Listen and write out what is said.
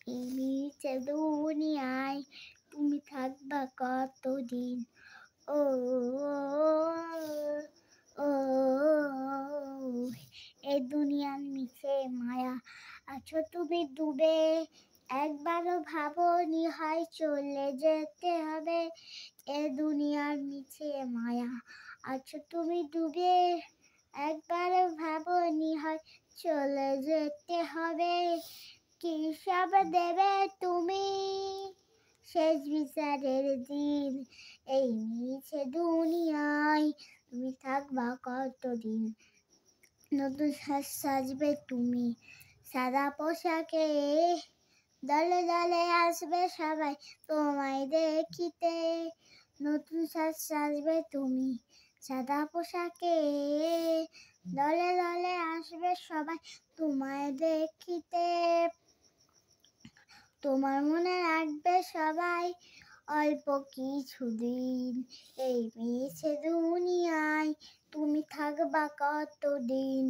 এই নিচে দুনিয়ায় তুমি থাকবা কতদিন? ও ও এই দুনিয়ার নিচে মায়া আছো তুমি ডুবে, একবারও ভাবনি হয় চলে যেতে হবে। এ দুনিয়ার নিচে মায়া আছো তুমি ডুবে, একবারও ভাবনি হয় চলে যেতে হবে। কি সব দেবে তুমি শেষ বিচারের দিন? এই মিছে দুনিয়ায় তুমি থাকবা কতদিন? নতুন সাজ সাজবে তুমি সাদা পোশাকে, দলে দলে আসবে সবাই তোমায় দেখিতে। নতুন সাজ সাজবে তুমি সাদা পোশাকে, দলে দলে আসবে সবাই তোমায় দেখিতে। তোমার মনে রাখবে সবাই অল্প কিছুদিন। এই মিছে দুনিয়ায় তুমি থাকবা কতদিন?